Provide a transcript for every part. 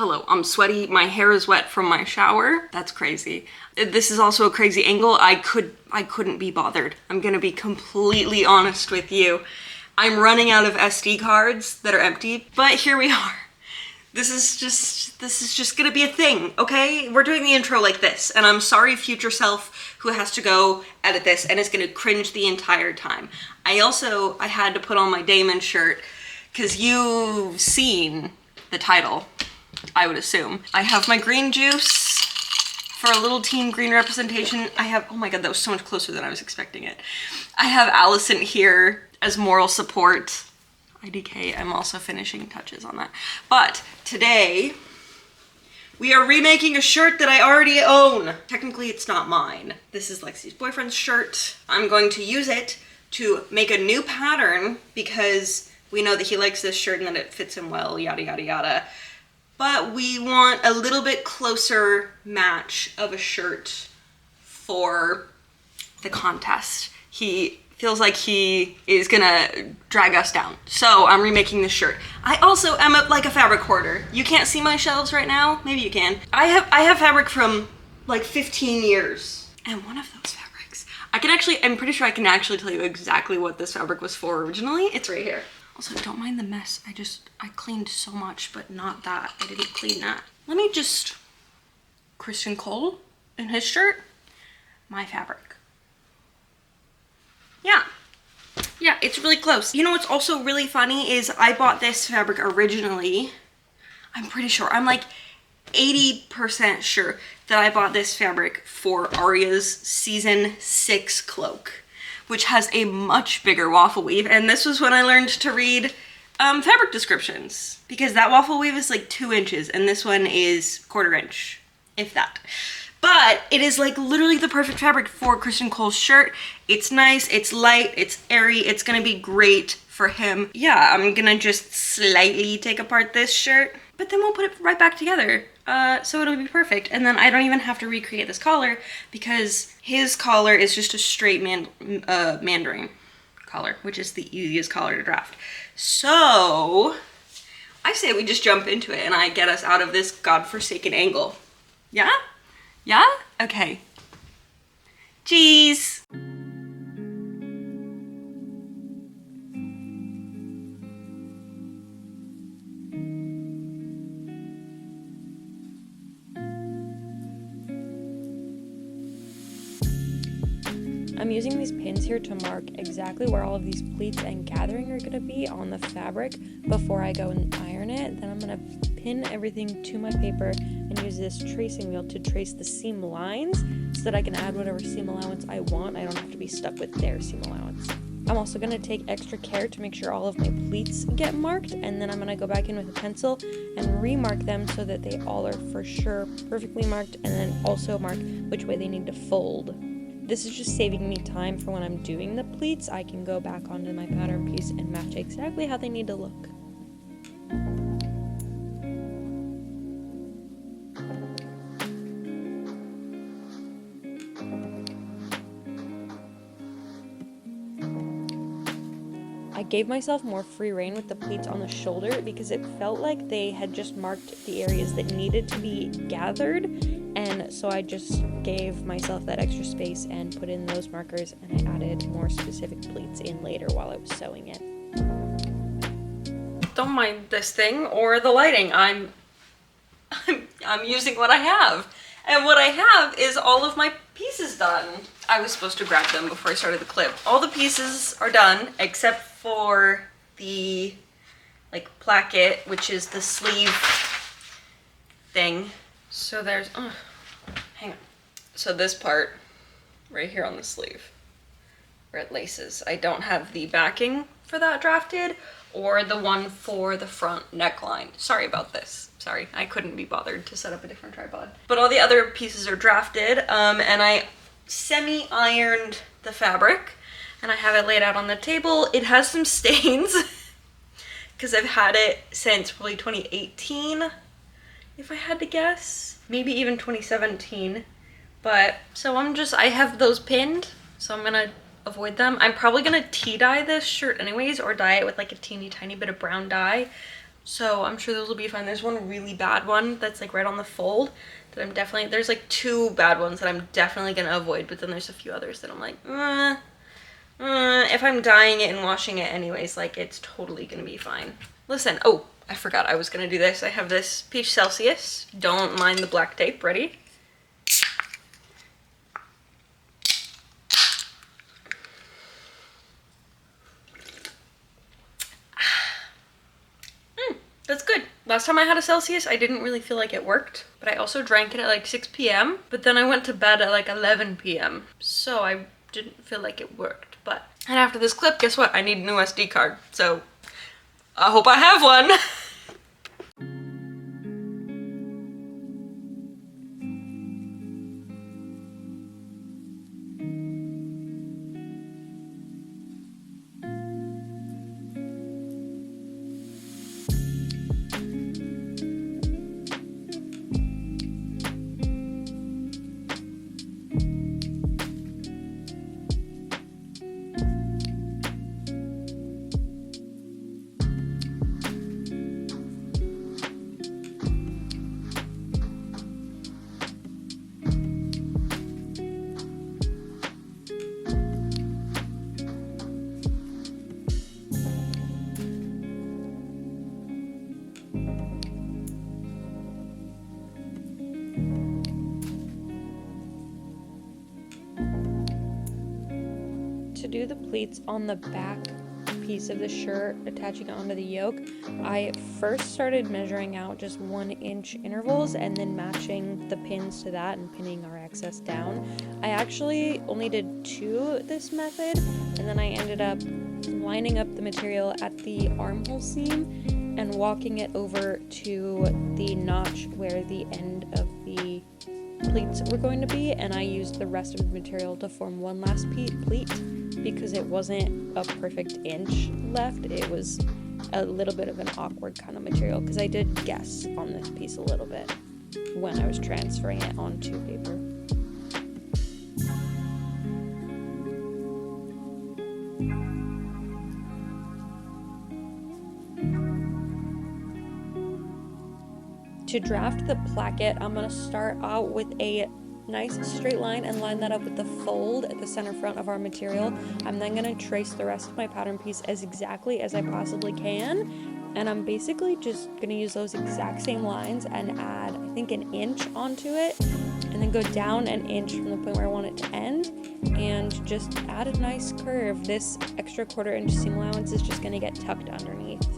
Hello, I'm sweaty, my hair is wet from my shower. That's crazy. This is also a crazy angle. I couldn't be bothered. I'm gonna be completely honest with you. I'm running out of SD cards that are empty, but here we are. This is just gonna be a thing, okay? We're doing the intro like this, and I'm sorry future self who has to go edit this and is gonna cringe the entire time. I had to put on my Damon shirt because you've seen the title, I would assume. I have my green juice for a little team green representation. I have, oh my god, that was so much closer than I was expecting it. I have Allison here as moral support. IDK, I'm also finishing touches on that. But today, we are remaking a shirt that I already own. Technically, it's not mine. This is Lexi's boyfriend's shirt. I'm going to use it to make a new pattern because we know that he likes this shirt and that it fits him well, yada, yada, yada. But we want a little bit closer match of a shirt for the contest. He feels like he is gonna drag us down. So I'm remaking this shirt. I also am like a fabric hoarder. You can't see my shelves right now. Maybe you can. I have fabric from like 15 years. And one of those fabrics, I'm pretty sure I can actually tell you exactly what this fabric was for originally. It's right here. Also, don't mind the mess. I cleaned so much, but not that. I didn't clean that. Let me just, Criston Cole in his shirt, my fabric. Yeah, it's really close. You know what's also really funny is I bought this fabric originally. I'm pretty sure, I'm like 80% sure that I bought this fabric for Arya's season 6 cloak, which has a much bigger waffle weave. And this was when I learned to read fabric descriptions, because that waffle weave is like 2 inches and this one is 1/4 inch, if that. But it is like literally the perfect fabric for Criston Cole's shirt. It's nice, it's light, it's airy, it's gonna be great for him. Yeah, I'm gonna just slightly take apart this shirt, but then we'll put it right back together. So it'll be perfect. And then I don't even have to recreate this collar because his collar is just a straight mandarin collar, which is the easiest collar to draft. So I say we just jump into it and I get us out of this godforsaken angle. Yeah? Yeah? Okay. Cheese. I'm using these pins here to mark exactly where all of these pleats and gathering are going to be on the fabric before I go and iron it. Then I'm going to pin everything to my paper and use this tracing wheel to trace the seam lines so that I can add whatever seam allowance I want. I don't have to be stuck with their seam allowance. I'm also going to take extra care to make sure all of my pleats get marked, and then I'm going to go back in with a pencil and remark them so that they all are for sure perfectly marked, and then also mark which way they need to fold. This is just saving me time for when I'm doing the pleats. I can go back onto my pattern piece and match exactly how they need to look. I gave myself more free rein with the pleats on the shoulder because it felt like they had just marked the areas that needed to be gathered, and so I just gave myself that extra space and put in those markers, and I added more specific pleats in later while I was sewing it. Don't mind this thing or the lighting. I'm using what I have. And what I have is all of my pieces done. I was supposed to grab them before I started the clip. All the pieces are done except for the like placket, which is the sleeve thing. So there's, hang on. So this part right here on the sleeve where it laces. I don't have the backing for that drafted or the one for the front neckline. Sorry about this. Sorry, I couldn't be bothered to set up a different tripod. But all the other pieces are drafted, and I semi-ironed the fabric, and I have it laid out on the table. It has some stains, because I've had it since probably 2018, if I had to guess. Maybe even 2017. But, so I have those pinned, so I'm gonna avoid them. I'm probably gonna tea dye this shirt anyways, or dye it with like a teeny tiny bit of brown dye. So I'm sure those will be fine. There's one really bad one that's like right on the fold that I'm definitely, there's like 2 bad ones that I'm definitely gonna avoid, but then there's a few others that I'm like, if I'm dyeing it and washing it anyways, like it's totally gonna be fine. Listen, oh, I forgot I was gonna do this. I have this Peach Celsius. Don't mind the black tape. Ready? That's good. Last time I had a Celsius, I didn't really feel like it worked, but I also drank it at like 6 p.m. But then I went to bed at like 11 p.m. So I didn't feel like it worked. But, and after this clip, guess what? I need a new SD card. So I hope I have one. To do the pleats on the back piece of the shirt, attaching it onto the yoke, I first started measuring out just 1-inch intervals and then matching the pins to that and pinning our excess down. I actually only did 2 this method, and then I ended up lining up the material at the armhole seam and walking it over to the notch where the end of the pleats were going to be, and I used the rest of the material to form one last pleat because it wasn't a perfect inch left. It was a little bit of an awkward kind of material because I did guess on this piece a little bit when I was transferring it onto paper. To draft the placket, I'm going to start out with a nice straight line and line that up with the fold at the center front of our material. I'm then going to trace the rest of my pattern piece as exactly as I possibly can, and I'm basically just going to use those exact same lines and add, I think, 1 inch onto it, and then go down 1 inch from the point where I want it to end, and just add a nice curve. This extra 1/4 inch seam allowance is just going to get tucked underneath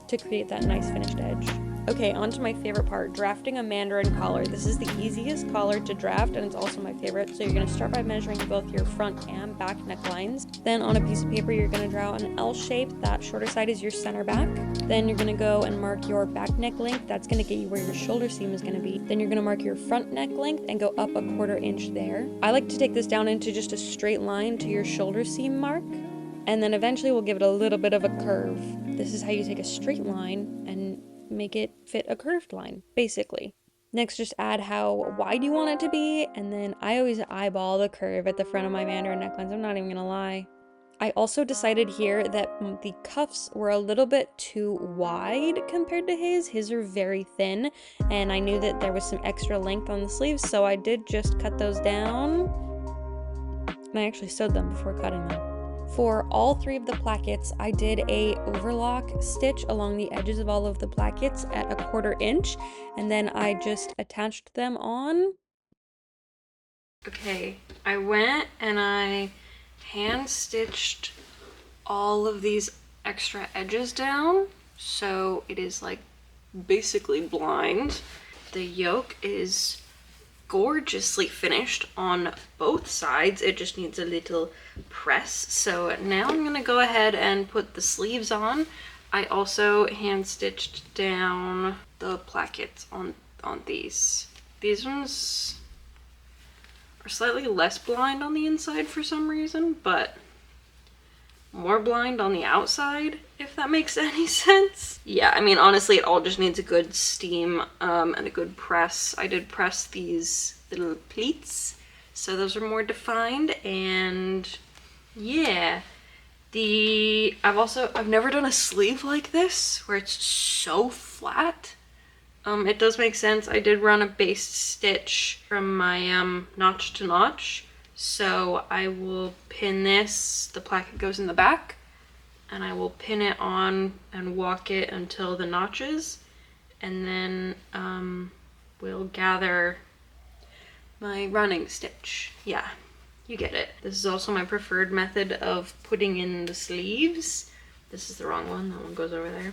to create that nice finished edge. Okay, on to my favorite part, drafting a mandarin collar. This is the easiest collar to draft, and it's also my favorite. So you're going to start by measuring both your front and back necklines. Then on a piece of paper, you're going to draw an L shape. That shorter side is your center back. Then you're going to go and mark your back neck length. That's going to get you where your shoulder seam is going to be. Then you're going to mark your front neck length and go up a 1/4 inch there. I like to take this down into just a straight line to your shoulder seam mark, and then eventually we'll give it a little bit of a curve. This is how you take a straight line and make it fit a curved line, basically. Next, just add how wide you want it to be, and then I always eyeball the curve at the front of my mandarin necklines. I'm not even gonna lie. I also decided here that the cuffs were a little bit too wide compared to his. His are very thin, and I knew that there was some extra length on the sleeves, so I did just cut those down. And I actually sewed them before cutting them. For all 3 of the plackets, I did a overlock stitch along the edges of all of the plackets at a 1/4 inch, and then I just attached them on. Okay, I went and I hand stitched all of these extra edges down, so it is like basically blind. The yoke is gorgeously finished on both sides. It just needs a little press. So now I'm gonna go ahead and put the sleeves on. I also hand stitched down the plackets on these. These ones are slightly less blind on the inside for some reason, but more blind on the outside, if that makes any sense. Yeah, I mean, honestly, it all just needs a good steam and a good press. I did press these little pleats, so those are more defined, and yeah. I've never done a sleeve like this where it's so flat. It does make sense. I did run a base stitch from my notch to notch. So I will pin this, the placket goes in the back, and I will pin it on and walk it until the notches, and then we'll gather my running stitch. Yeah, you get it. This is also my preferred method of putting in the sleeves. This is the wrong one, that one goes over there.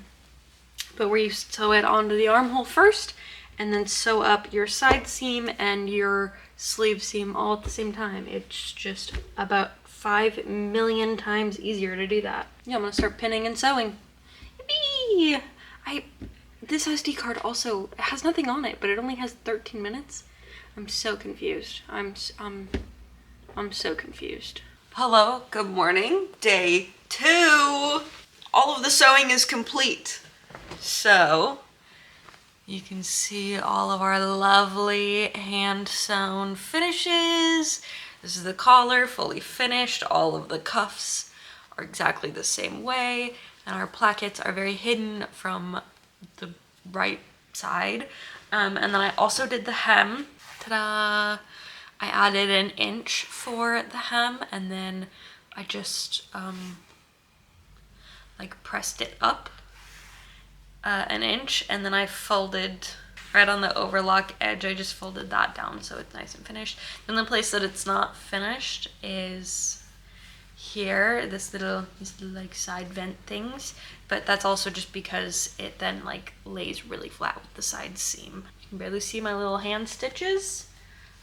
But where you sew it onto the armhole first, and then sew up your side seam and your sleeve seam all at the same time. It's just about 5 million times easier to do that. Yeah, I'm gonna start pinning and sewing. Yippee! This SD card also has nothing on it, but it only has 13 minutes. I'm so confused. I'm so confused. Hello, good morning. Day 2. All of the sewing is complete. So you can see all of our lovely hand-sewn finishes. This is the collar, fully finished. All of the cuffs are exactly the same way, and our plackets are very hidden from the right side. And then I also did the hem. Ta-da! I added an inch for the hem, and then I just like pressed it up an inch, and then I folded right on the overlock edge. I just folded that down so it's nice and finished. Then the place that it's not finished is here, these little like side vent things, but that's also just because it then like lays really flat with the side seam. You can barely see my little hand stitches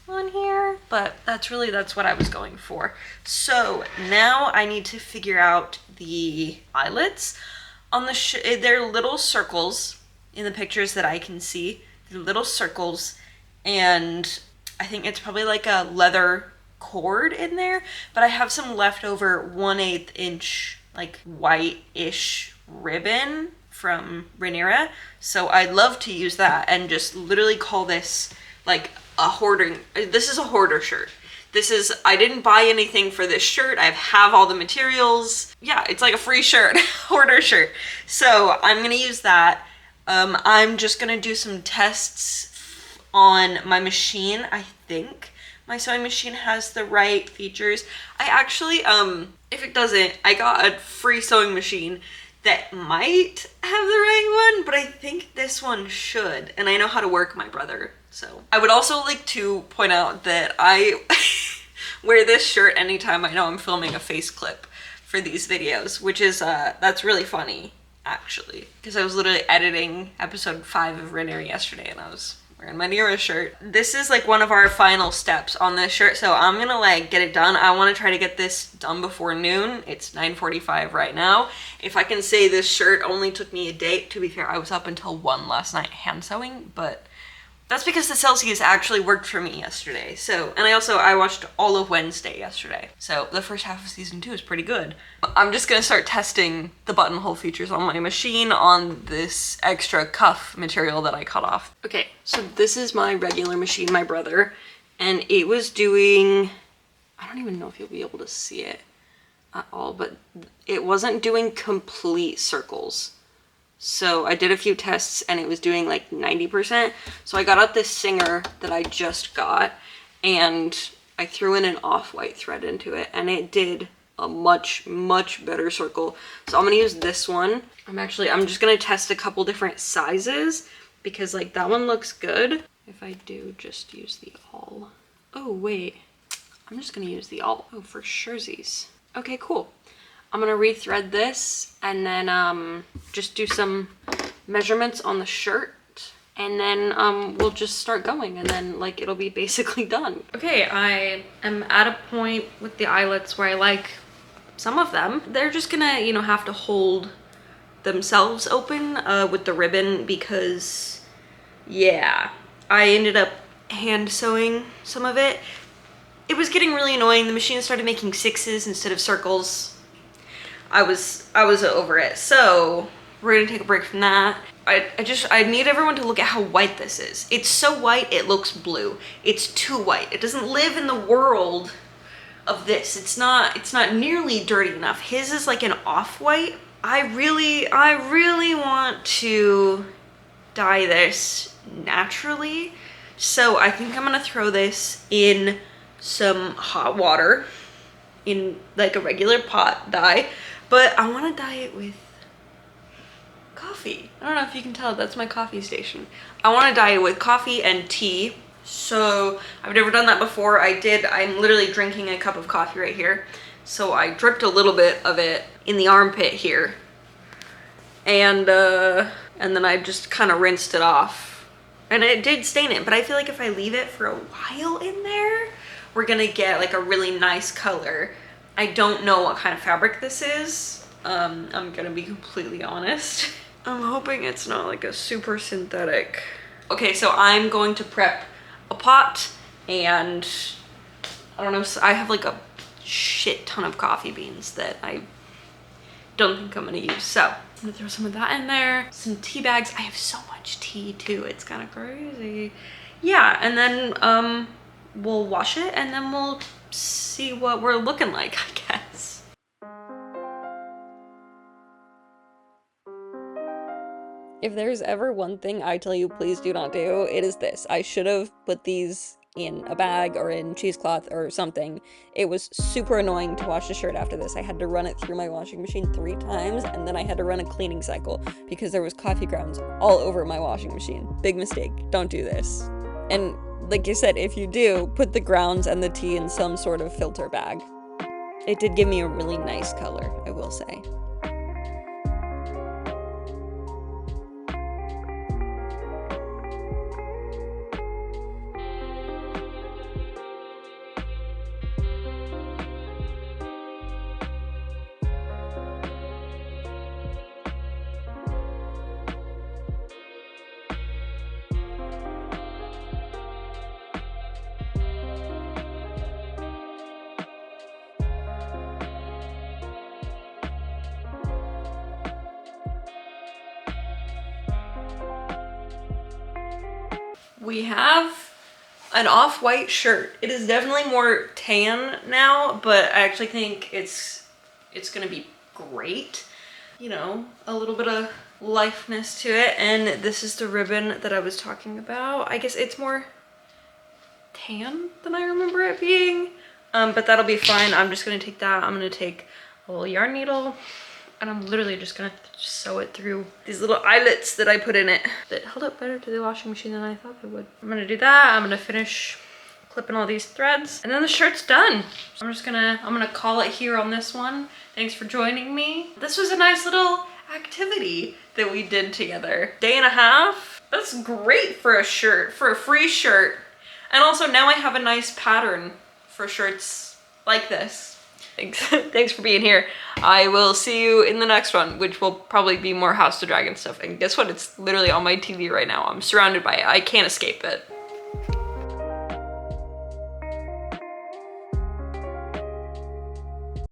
on here, but that's what I was going for. So now I need to figure out the eyelets. On the they're little circles in the pictures that I can see. They're little circles, and I think it's probably like a leather cord in there, but I have some leftover 1/8 inch like white-ish ribbon from Rhaenyra, so I'd love to use that and just literally call this like a hoarding. This is a hoarder shirt. I didn't buy anything for this shirt. I have all the materials. Yeah, it's like a free shirt, hoarder shirt. So I'm gonna use that. I'm just gonna do some tests on my machine. I think my sewing machine has the right features. I actually, if it doesn't, I got a free sewing machine that might have the right one, but I think this one should. And I know how to work my brother. So I would also like to point out that I wear this shirt anytime I know I'm filming a face clip for these videos, which is, that's really funny, actually. Because I was literally editing episode 5 of Rhaenyra yesterday, and I was wearing my Nira shirt. This is like one of our final steps on this shirt, so I'm gonna like get it done. I want to try to get this done before noon. It's 9:45 right now. If I can say this shirt only took me a day, to be fair, I was up until 1 last night hand sewing, but that's because the Celsius actually worked for me yesterday. So, and I watched all of Wednesday yesterday. So the first half of season 2 is pretty good. I'm just gonna start testing the buttonhole features on my machine on this extra cuff material that I cut off. Okay, so this is my regular machine, my brother, and it was doing, I don't even know if you'll be able to see it at all, but it wasn't doing complete circles. So I did a few tests and it was doing like 90%. So I got out this Singer that I just got, and I threw in an off-white thread into it, and it did a much, much better circle. So I'm gonna use this one. I'm just gonna test a couple different sizes because like that one looks good. If I do just use the all. Oh wait, I'm just gonna use the all. Oh, for surezies. Okay, cool. I'm gonna rethread this and then just do some measurements on the shirt, and then we'll just start going, and then like it'll be basically done. Okay, I am at a point with the eyelets where I like some of them. They're just gonna, you know, have to hold themselves open with the ribbon because, yeah, I ended up hand sewing some of it. It was getting really annoying. The machine started making 6s instead of circles. I was over it. So we're gonna take a break from that. I need everyone to look at how white this is. It's so white it looks blue. It's too white. It doesn't live in the world of this. It's not nearly dirty enough. His is like an off-white. I really want to dye this naturally. So I think I'm gonna throw this in some hot water in like a regular pot dye, but I want to dye it with coffee. I don't know if you can tell, that's my coffee station. I want to dye it with coffee and tea. So I've never done that before. I'm literally drinking a cup of coffee right here. So I dripped a little bit of it in the armpit here. And then I just kind of rinsed it off. And it did stain it, but I feel like if I leave it for a while in there, we're gonna get like a really nice color. I don't know what kind of fabric this is. I'm gonna be completely honest. I'm hoping it's not like a super synthetic. Okay, so I'm going to prep a pot, and I don't know, so I have like a shit ton of coffee beans that I don't think I'm gonna use. So I'm gonna throw some of that in there, some tea bags. I have so much tea too, it's kind of crazy. Yeah, and then we'll wash it and then we'll see what we're looking like, I guess. If there's ever one thing I tell you please do not do, it is this. I should have put these in a bag or in cheesecloth or something. It was super annoying to wash the shirt after this. I had to run it through my washing machine 3 times, and then I had to run a cleaning cycle because there was coffee grounds all over my washing machine. Big mistake. Don't do this. And like I said, if you do, put the grounds and the tea in some sort of filter bag. It did give me a really nice color, I will say. We have an off-white shirt. It is definitely more tan now, but I actually think it's gonna be great. You know, a little bit of lifeness to it. And this is the ribbon that I was talking about. I guess it's more tan than I remember it being, but that'll be fine. I'm just gonna take that. I'm gonna take a little yarn needle, and I'm literally just gonna sew it through these little eyelets that I put in it that held up better to the washing machine than I thought they would. I'm gonna do that. I'm gonna finish clipping all these threads, and then the shirt's done. I'm gonna call it here on this one. Thanks for joining me. This was a nice little activity that we did together. Day and a half. That's great for a shirt, for a free shirt. And also now I have a nice pattern for shirts like this. Thanks for being here. I will see you in the next one, which will probably be more House of Dragon stuff. And guess what? It's literally on my TV right now. I'm surrounded by it. I can't escape it.